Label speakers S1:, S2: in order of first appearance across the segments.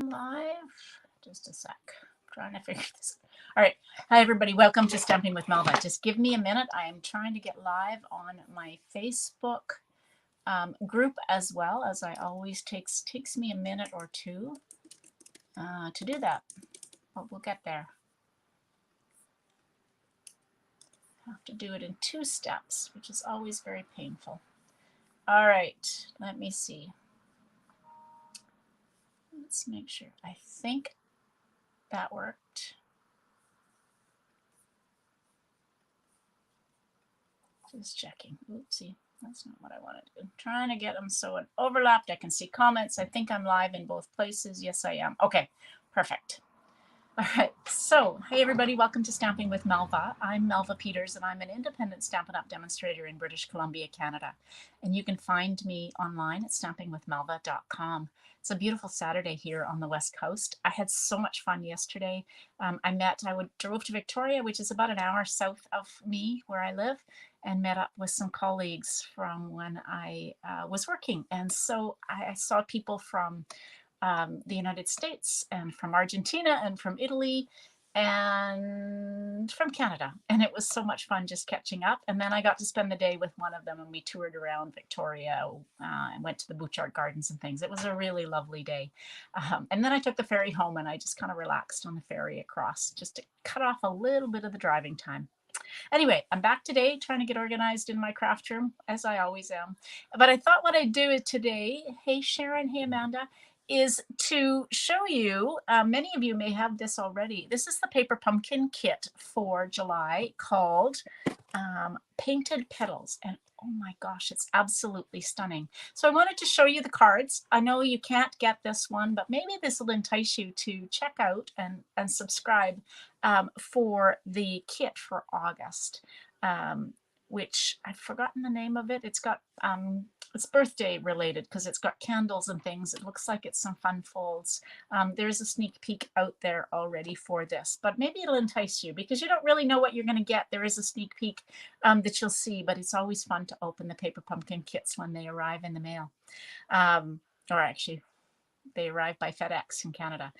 S1: live. Just a sec. I'm trying to figure this. All right. Hi, everybody. Welcome to Stamping with Melva. Just give me a minute. I am trying to get live on my Facebook group as well, as I always takes me a minute or two to do that. But we'll get there. I have to do it in 2 steps, which is always very painful. All right. Let me see. Let's make sure. I think that worked. Just checking. Oopsie, that's not what I wanted to do. Trying to get them so it overlapped. I can see comments. I think I'm live in both places. Yes, I am. Okay, perfect. All right, so hey everybody, welcome to Stamping with Melva. I'm Melva Peters and I'm an independent Stampin' Up! Demonstrator in British Columbia, Canada. And you can find me online at stampingwithmelva.com. It's a beautiful Saturday here on the West Coast. I had so much fun yesterday. I drove to Victoria, which is about an hour south of me where I live, and met up with some colleagues from when I was working. And so I saw people from the United States and from Argentina and from Italy and from Canada. And it was so much fun just catching up. And then I got to spend the day with one of them and we toured around Victoria and went to the Bouchard Gardens and things. It was a really lovely day. And then I took the ferry home and I just kind of relaxed on the ferry across just to cut off a little bit of the driving time. Anyway, I'm back today trying to get organized in my craft room, as I always am. But I thought what I'd do today, hey Sharon, hey Amanda, is to show you, many of you may have this already. This is the Paper Pumpkin kit for July called Painted Petals. And oh my gosh, it's absolutely stunning. So I wanted to show you the cards. I know you can't get this one, but maybe this will entice you to check out and subscribe for the kit for August, which I've forgotten the name of it. It's got, it's birthday related because it's got candles and things. It looks like it's some fun folds. There's a sneak peek out there already for this, but maybe it'll entice you because you don't really know what you're going to get. There is a sneak peek that you'll see, but it's always fun to open the Paper Pumpkin kits when they arrive in the mail. Or actually, they arrive by FedEx in Canada.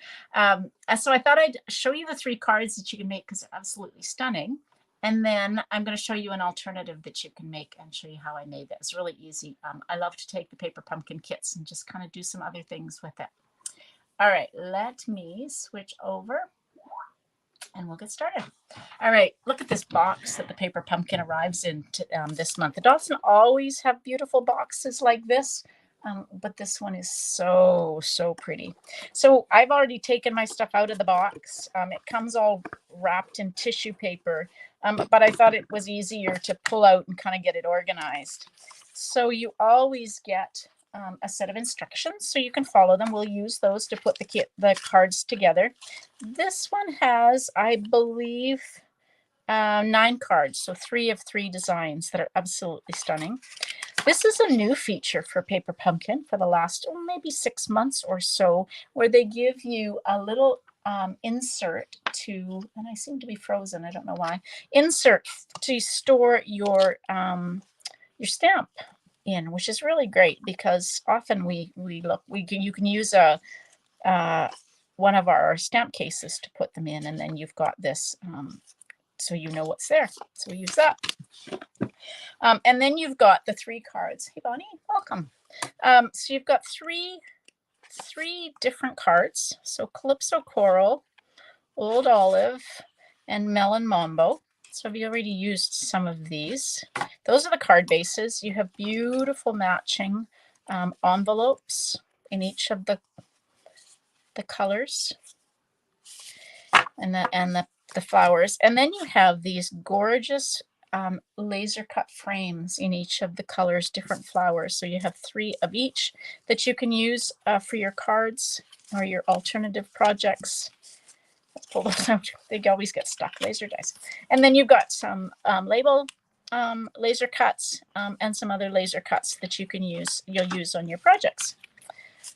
S1: So I thought I'd show you the 3 cards that you can make because they're absolutely stunning. And then I'm going to show you an alternative that you can make and show you how I made that. It's really easy. I love to take the Paper Pumpkin kits and just kind of do some other things with it. All right, let me switch over and we'll get started. All right, look at this box that the Paper Pumpkin arrives in this month. It doesn't always have beautiful boxes like this. But this one is so pretty. So I've already taken my stuff out of the box. It comes all wrapped in tissue paper, but I thought it was easier to pull out and kind of get it organized. So you always get a set of instructions so you can follow them. We'll use those to put the cards together. This one has, I believe, 9 cards, so 3 of 3 designs that are absolutely stunning. This is a new feature for Paper Pumpkin for the last maybe 6 months or so, where they give you a little insert to, and I seem to be frozen, I don't know why, insert to store your stamp in, which is really great because often you can use one of our stamp cases to put them in, and then you've got this so you know what's there. So we use that. And then you've got the 3 cards. Hey, Bonnie, welcome. So you've got three different cards. So Calypso Coral, Old Olive, and Melon Mambo. So we already used some of these. Those are the card bases. You have beautiful matching envelopes in each of the colors and the flowers. And then you have these gorgeous laser cut frames in each of the colors, different flowers. So you have 3 of each that you can use for your cards or your alternative projects. Let's pull those out. They always get stuck, laser dice. And then you've got some label laser cuts and some other laser cuts that you'll use on your projects.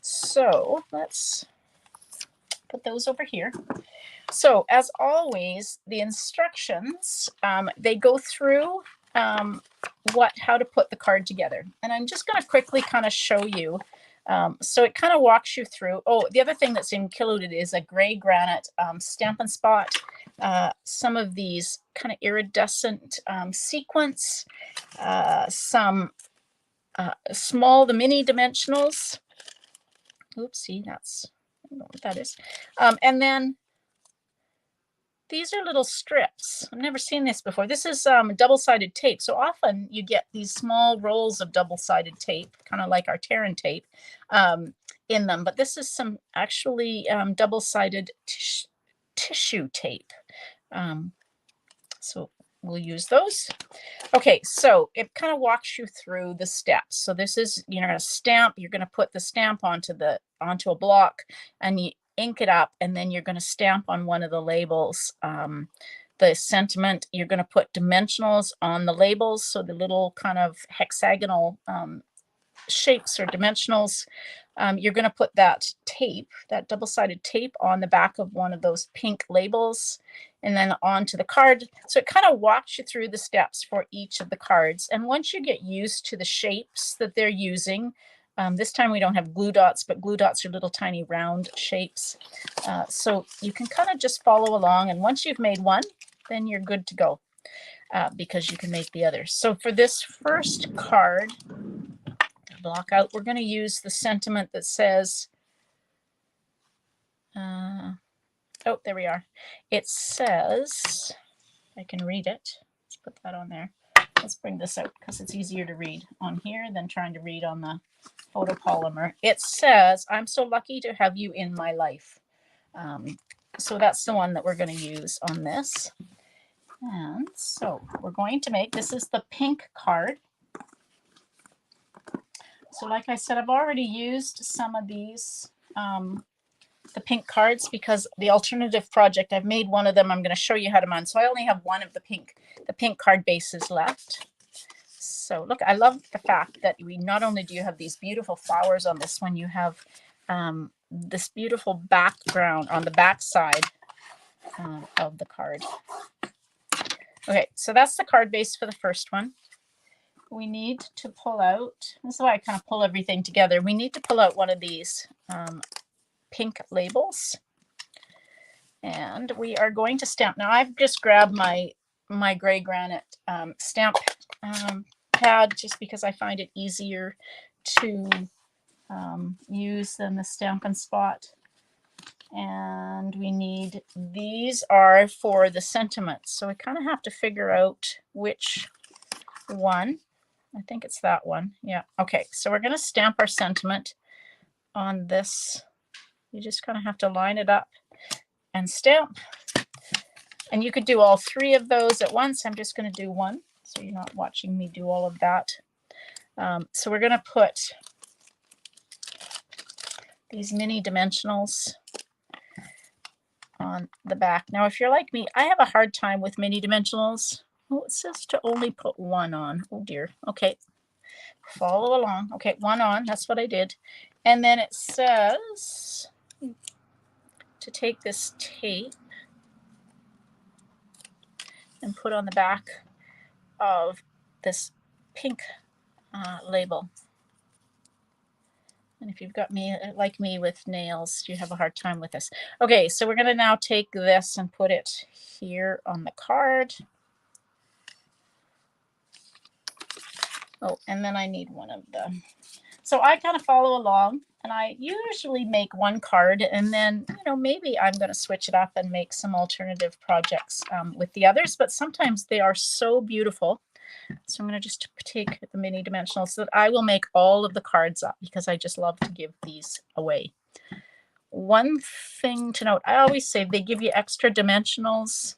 S1: So let's put those over here. So as always, the instructions, they go through how to put the card together. And I'm just going to quickly kind of show you So it kind of walks you through. Oh, the other thing that's included is a gray granite Stampin' Spot. Some of these kind of iridescent sequins, some the mini dimensionals. Oopsie, I don't know what that is. And then these are little strips. I've never seen this before. This is double-sided tape. So often you get these small rolls of double-sided tape, kind of like our Terran tape, in them. But this is some actually double-sided tissue tape. So we'll use those. Okay, so it kind of walks you through the steps. So this is, you're going to stamp, you're going to put the stamp onto a block, and you ink it up, and then you're going to stamp on one of the labels the sentiment. You're going to put dimensionals on the labels, so the little kind of hexagonal shapes or dimensionals. You're going to put that tape, that double-sided tape, on the back of one of those pink labels, and then onto the card. So it kind of walks you through the steps for each of the cards. And once you get used to the shapes that they're using, this time we don't have glue dots, but glue dots are little tiny round shapes. So you can kind of just follow along. And once you've made one, then you're good to go, because you can make the others. So for this first card, block out, we're going to use the sentiment that says, oh, there we are. It says, I can read it. Let's put that on there. Let's bring this out because it's easier to read on here than trying to read on the photopolymer. It says, I'm so lucky to have you in my life. So that's the one that we're going to use on this. And so we're going to make, this is the pink card. So like I said, I've already used some of these, the pink cards, because the alternative project, I've made one of them. I'm going to show you how to mine. So I only have one of the pink card bases left. So look, I love the fact that we not only do you have these beautiful flowers on this one, you have this beautiful background on the back side of the card. Okay, so that's the card base for the first one. We need to pull out, this is why I kind of pull everything together. We need to pull out one of these pink labels, and we are going to stamp. Now I've just grabbed my gray granite stamp pad, just because I find it easier to use than the Stampin' Spot. And we need, these are for the sentiments. So we kind of have to figure out which one. I think it's that one. Yeah. Okay. So we're going to stamp our sentiment on this. You just kind of have to line it up and stamp. And you could do all three of those at once. I'm just going to do one, so you're not watching me do all of that. So we're going to put these mini dimensionals on the back. Now, if you're like me, I have a hard time with mini dimensionals. Oh, it says to only put one on. Oh dear. Okay. Follow along. Okay, one on. That's what I did. And then it says to take this tape and put on the back of this pink label. And if you've got me, like me, with nails, you have a hard time with this. Okay, so we're going to now take this and put it here on the card. Oh, and then I need one of them. So I kind of follow along, and I usually make one card, and then, you know, maybe I'm going to switch it up and make some alternative projects with the others, but sometimes they are so beautiful. So I'm going to just take the mini dimensionals so that I will make all of the cards up, because I just love to give these away. One thing to note, I always say they give you extra dimensionals.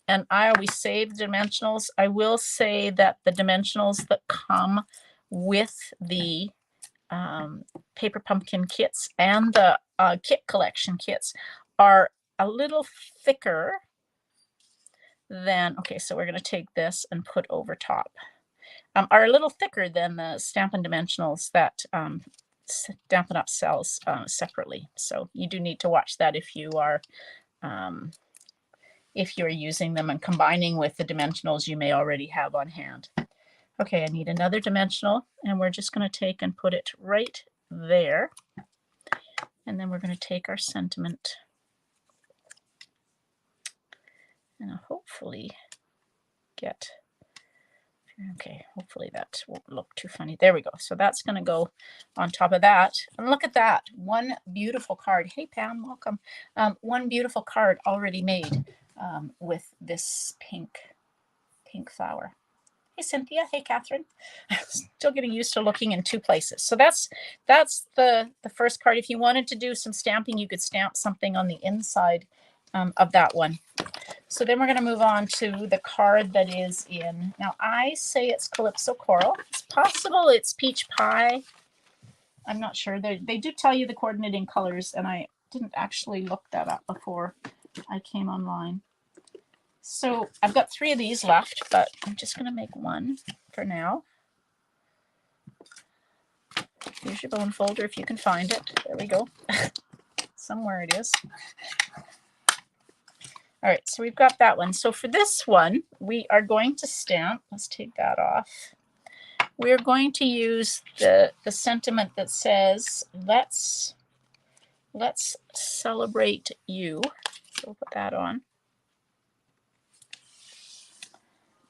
S1: And I always save the dimensionals. I will say that the dimensionals that come with the Paper Pumpkin kits and the kit collection kits are a little thicker than, okay, so we're going to take this and put over top, are a little thicker than the Stampin' Dimensionals that Stampin' Up! Sells separately. So you do need to watch that if you are using them and combining with the dimensionals you may already have on hand. Okay, I need another dimensional, and we're just going to take and put it right there. And then we're going to take our sentiment and hopefully get, okay, hopefully that won't look too funny. There we go. So that's going to go on top of that. And look at that. One beautiful card. Hey, Pam, welcome. One beautiful card already made with this pink flower. Hey, Cynthia. Hey, Catherine. I'm still getting used to looking in two places. So that's the first card. If you wanted to do some stamping, you could stamp something on the inside of that one. So then we're going to move on to the card that is in. Now, I say it's Calypso Coral. It's possible it's Peach Pie. I'm not sure. They do tell you the coordinating colors, and I didn't actually look that up before I came online. So I've got 3 of these left, but I'm just going to make one for now. Here's your bone folder if you can find it. There we go. Somewhere it is. All right, so we've got that one. So for this one, we are going to stamp. Let's take that off. We're going to use the sentiment that says, let's celebrate you. So we'll put that on.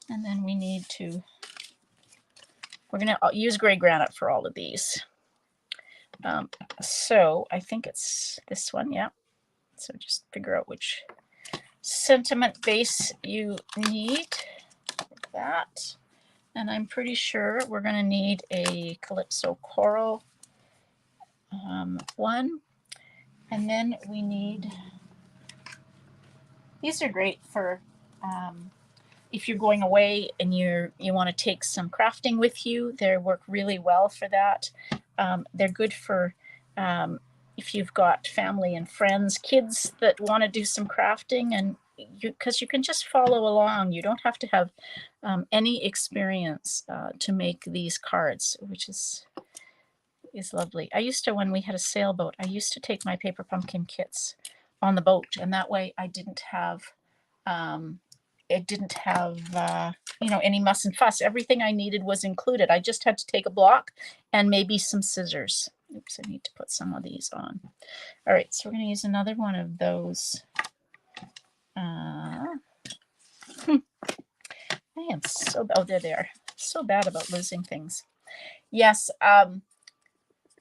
S1: And then we need to, we're going to use gray granite for all of these. So I think it's this one, yeah. So just figure out which sentiment base you need. That. And I'm pretty sure we're going to need a Calypso Coral one. And then we need, these are great for if you're going away and you want to take some crafting with you. They work really well for that. They're good for if you've got family and friends, kids that want to do some crafting, and because you can just follow along. You don't have to have any experience to make these cards, which is lovely. I used to, when we had a sailboat, I used to take my paper pumpkin kits on the boat, and that way I didn't have you know, any muss and fuss. Everything I needed was included. I just had to take a block and maybe some scissors. Oops, I need to put some of these on. All right, so we're going to use another one of those. I am so, oh, there they are. So bad about losing things. Yes,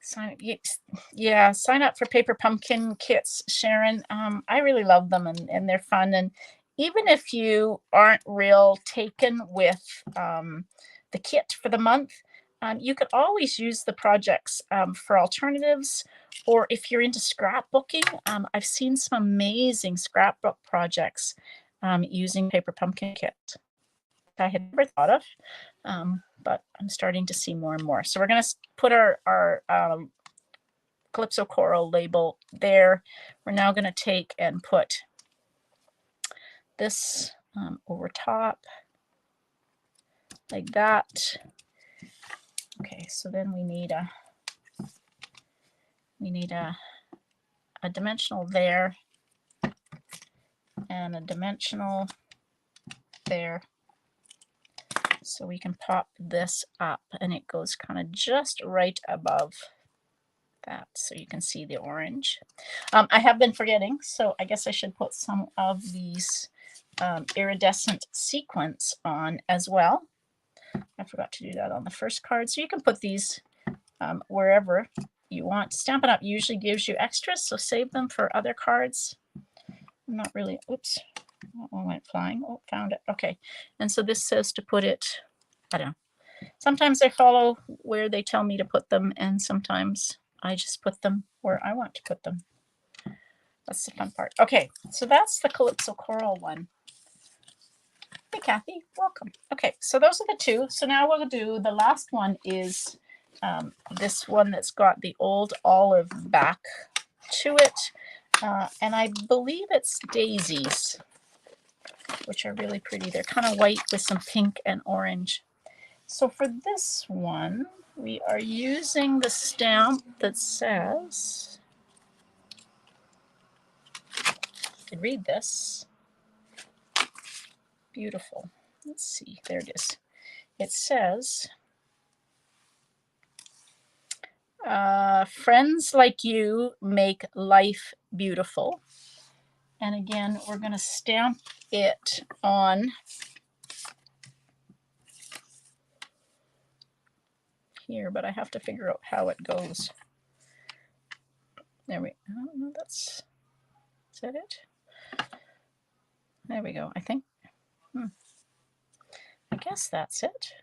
S1: sign up for paper pumpkin kits, Sharon. I really love them, and they're fun. And even if you aren't real taken with the kit for the month, you could always use the projects for alternatives. Or if you're into scrapbooking, I've seen some amazing scrapbook projects using paper pumpkin kit I had never thought of, but I'm starting to see more and more. So we're going to put our Calypso Coral label there. We're now going to take and put this over top like that. Okay, so then we need a dimensional there and a dimensional there. So we can pop this up, and it goes kind of just right above that, so you can see the orange. I have been forgetting, so I guess I should put some of these iridescent sequins on as well. I forgot to do that on the first card. So you can put these wherever you want. Stampin' Up! Usually gives you extras, so save them for other cards. I'm not really, oops, that one went flying. Oh, found it. Okay, and so this says to put it, I don't know. Sometimes I follow where they tell me to put them, and sometimes I just put them where I want to put them. That's the fun part. Okay, so that's the Calypso Coral one. Hey, Kathy, welcome. Okay, so those are the two. So now we'll do, the last one is this one that's got the old olive back to it. And I believe it's daisies, which are really pretty. They're kind of white with some pink and orange. So for this one, we are using the stamp that says, you can read this. Beautiful. Let's see, there it is. it says, friends like you make life beautiful. And again, we're going to stamp it on here, but I have to figure out how it goes. There we go. Oh, no, is that it? There we go, I think. I guess that's it.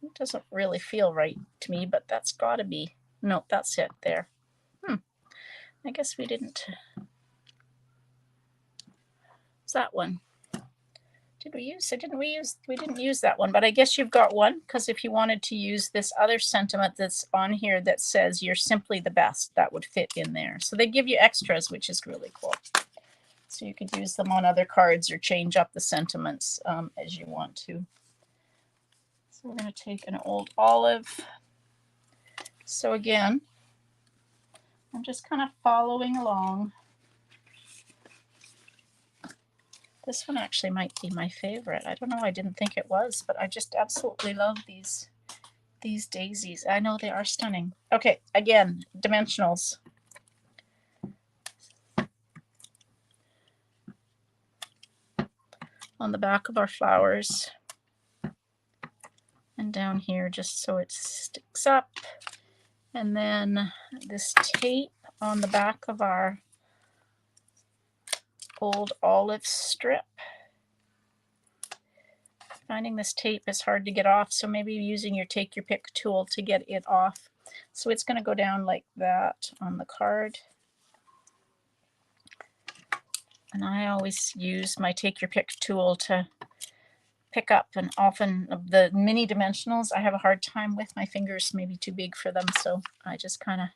S1: It doesn't really feel right to me, but that's got to be. No, that's it there. I guess we didn't. It's that one. Did we use? We didn't use that one, but I guess you've got one, because if you wanted to use this other sentiment that's on here that says you're simply the best, that would fit in there. So they give you extras, which is really cool. So you could use them on other cards or change up the sentiments as you want to. So we're going to take an old olive. So again, I'm just kind of following along. This one actually might be my favorite. I don't know, I didn't think it was, but I just absolutely love these daisies. I know they are stunning. Okay, again, dimensionals. On the back of our flowers. And down here, just so it sticks up. And then this tape on the back of our old olive strip. Finding this tape is hard to get off, so maybe using your take your pick tool to get it off. So it's going to go down like that on the card. And I always use my take your pick tool to pick up, and often the mini dimensionals I have a hard time with. My fingers may be too big for them, so I just kind of,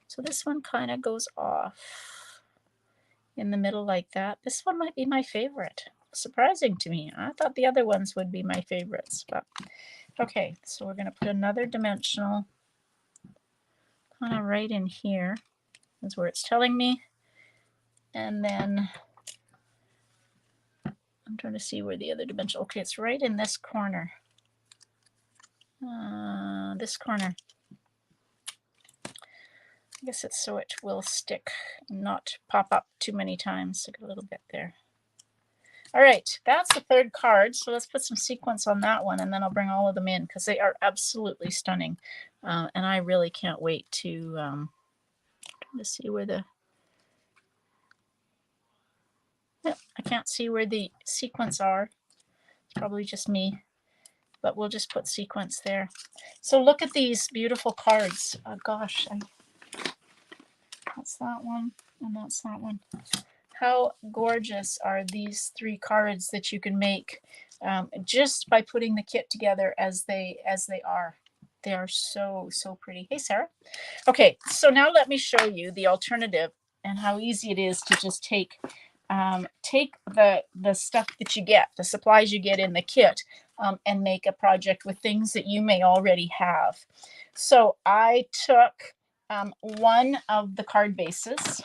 S1: so this one kind of goes off in the middle like that. This one might be my favorite. Surprising to me. I thought the other ones would be my favorites, but okay, so we're going to put another dimensional kind of right in here. That's where it's telling me. And then I'm trying to see where the other dimension. Okay, it's right in this corner. This corner. I guess it's so it will stick and not pop up too many times. Like a little bit there. All right, that's the third card. So let's put some sequins on that one, and then I'll bring all of them in because they are absolutely stunning. And I really can't wait to see where the. Yep, I can't see where the sequins are. It's probably just me, but we'll just put sequins there. So look at these beautiful cards. Oh, gosh, that's that one, and that's that one. How gorgeous are these three cards that you can make just by putting the kit together as they are. They are so pretty. Hey, Sarah. Okay, so now let me show you the alternative and how easy it is to just take the stuff that you get, the supplies you get in the kit, and make a project with things that you may already have. So I took one of the card bases.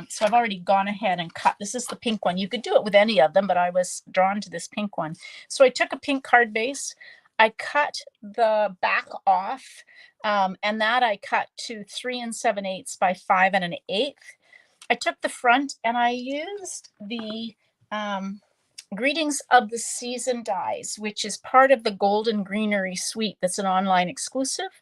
S1: So I've already gone ahead and cut. This is the pink one. You could do it with any of them, but I was drawn to this pink one. So I took a pink card base. I cut the back off, and that I cut to 3 7/8 by 5 1/8. I took the front and I used the Greetings of the Season dies, which is part of the Golden Greenery suite. That's an online exclusive.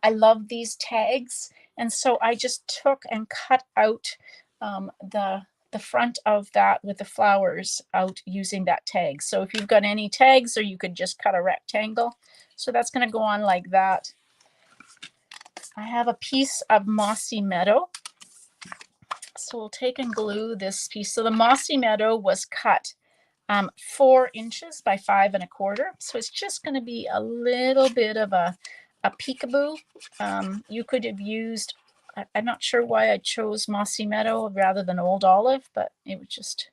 S1: I love these tags, and so I just took and cut out the front of that with the flowers out using that tag. So if you've got any tags, or you could just cut a rectangle. So that's going to go on like that. I have a piece of Mossy Meadow. So we'll take and glue this piece. So the Mossy Meadow was cut 4 inches by 5 1/4. So it's just going to be a little bit of a peekaboo. You could have used, I'm not sure why I chose Mossy Meadow rather than Old Olive, but it was just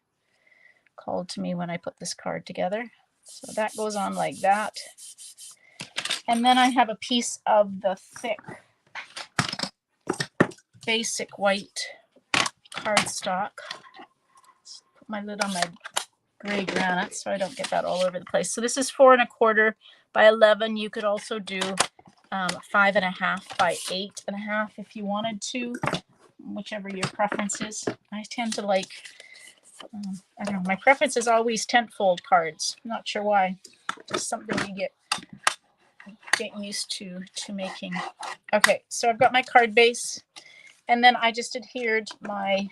S1: called to me when I put this card together. So that goes on like that. And then I have a piece of the thick basic white cardstock. Put my lid on my gray granite so I don't get that all over the place. So this is 4 1/4 by 11. You could also do 5 1/2 by 8 1/2 if you wanted to, whichever your preference is. I tend to like, I don't know, my preference is always tent-fold cards. I'm not sure why. Just something you get used to making. Okay, so I've got my card base, and then I just adhered my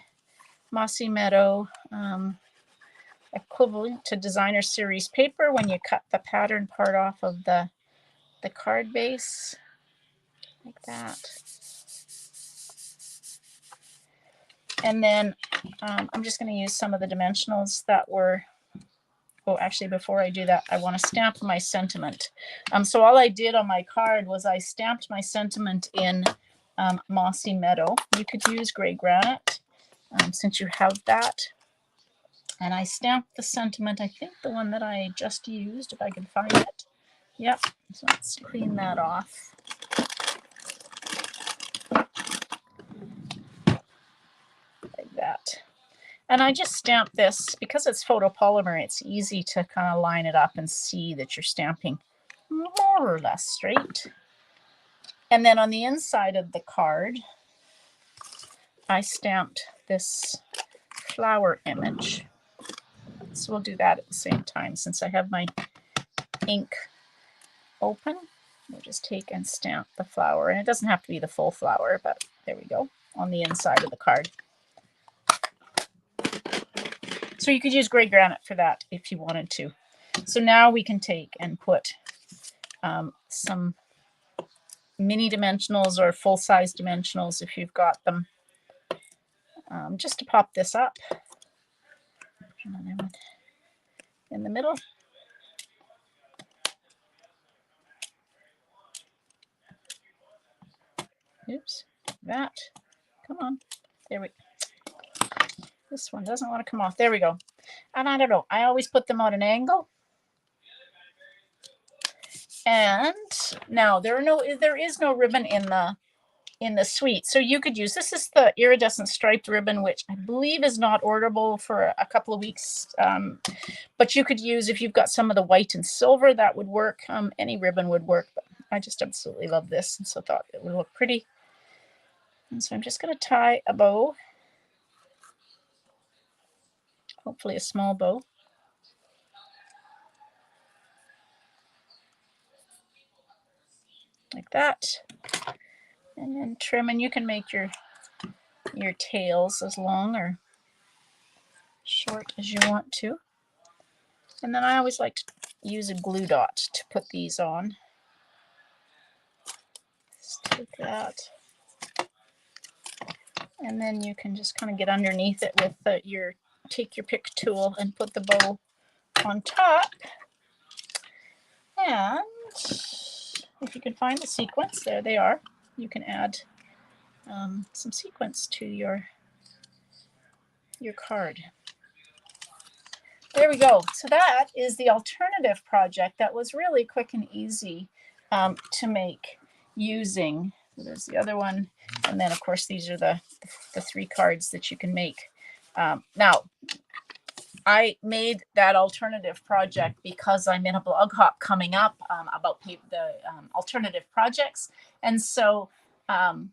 S1: Mossy Meadow equivalent to designer series paper when you cut the pattern part off of the card base like that. And then I'm just going to use some of the dimensionals that were, oh, actually before I do that, I want to stamp my sentiment. So all I did on my card was I stamped my sentiment in Mossy Meadow. You could use gray granite since you have that. And I stamped the sentiment, I think the one that I just used, if I can find it. Yep, so let's clean that off. Like that. And I just stamped this, because it's photopolymer, it's easy to kind of line it up and see that you're stamping more or less straight. And then on the inside of the card, I stamped this flower image. So we'll do that at the same time. Since I have my ink open, we'll just take and stamp the flower. And it doesn't have to be the full flower, but there we go, on the inside of the card. So you could use gray granite for that if you wanted to. So now we can take and put some mini dimensionals or full-size dimensionals if you've got them, just to pop this up. Another one in the middle. Oops, that. Come on. There we go. This one doesn't want to come off. There we go. And I don't know, I always put them on an angle. And now there is no ribbon in the suite. So you could use, this is the iridescent striped ribbon, which I believe is not orderable for a couple of weeks. But you could use, if you've got some of the white and silver, that would work. Any ribbon would work, but I just absolutely love this, and so thought it would look pretty. And so I'm just going to tie a bow, hopefully a small bow. Like that. And then trim, and you can make your tails as long or short as you want to. And then I always like to use a glue dot to put these on. Just take that. And then you can just kind of get underneath it with take your pick tool and put the bow on top. And if you can find the sequins, there they are. You can add some sequins to your card. There we go. So that is the alternative project that was really quick and easy to make using. There's the other one. And then, of course, these are the 3 cards that you can make. Now, I made that alternative project because I'm in a blog hop coming up about the alternative projects. And so kind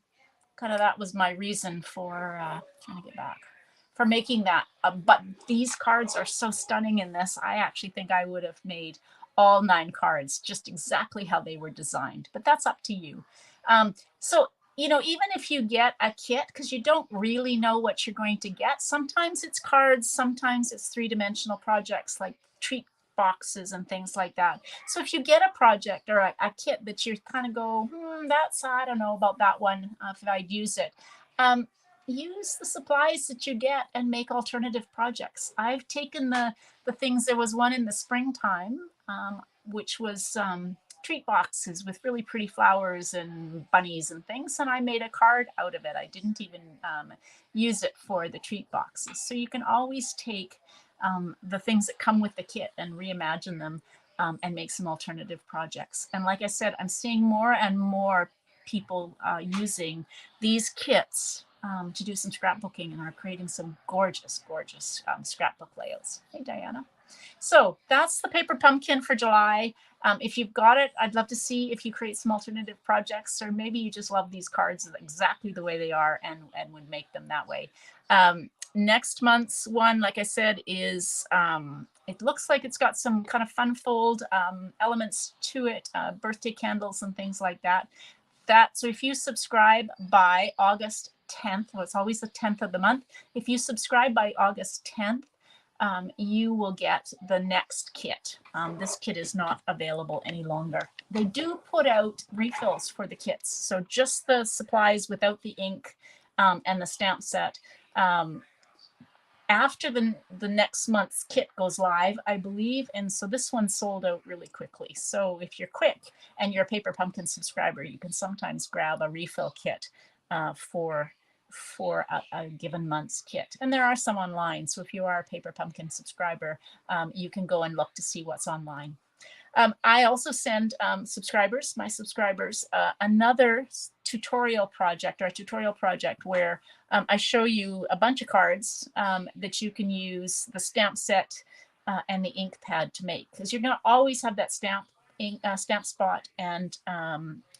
S1: of that was my reason for trying to get back. For making that, but these cards are so stunning in this. I actually think I would have made all 9 cards just exactly how they were designed, but that's up to you. So, you know, even if you get a kit, because you don't really know what you're going to get, sometimes it's cards, sometimes it's 3-dimensional projects like treat boxes and things like that. So if you get a project or a kit that you kind of go, that's, I don't know about that one, if I'd use it. Use the supplies that you get and make alternative projects. I've taken the things, there was one in the springtime, which was treat boxes with really pretty flowers and bunnies and things, and I made a card out of it. I didn't even use it for the treat boxes. So you can always take the things that come with the kit and reimagine them and make some alternative projects. And like I said, I'm seeing more and more people using these kits to do some scrapbooking and are creating some gorgeous, gorgeous scrapbook layouts. Hey, Diana. So that's the paper pumpkin for July. If you've got it, I'd love to see if you create some alternative projects, or maybe you just love these cards exactly the way they are and would make them that way. Next month's one, like I said, is it looks like it's got some kind of fun fold elements to it, birthday candles and things like that. So if you subscribe by August 10th, well, it's always the 10th of the month. If you subscribe by August 10th, you will get the next kit. This kit is not available any longer. They do put out refills for the kits. So just the supplies without the ink and the stamp set. After the next month's kit goes live, I believe, and so this one sold out really quickly. So if you're quick and you're a Paper Pumpkin subscriber, you can sometimes grab a refill kit for a given month's kit. And there are some online. So if you are a Paper Pumpkin subscriber, you can go and look to see what's online. I also send subscribers, my subscribers, another tutorial project, or a tutorial project where I show you a bunch of cards that you can use the stamp set and the ink pad to make, because you're going to always have that stamp spot and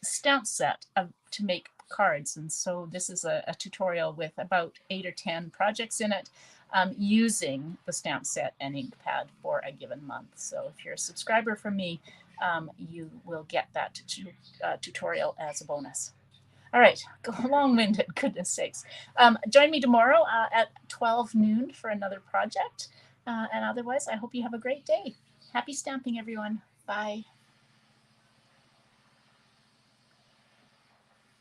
S1: stamp set to make cards. And so this is a tutorial with about 8 or 10 projects in it, using the stamp set and ink pad for a given month. So if you're a subscriber from me, you will get that tutorial as a bonus. All right, long-winded, goodness sakes. Join me tomorrow at 12 noon for another project. And otherwise, I hope you have a great day. Happy stamping, everyone. Bye.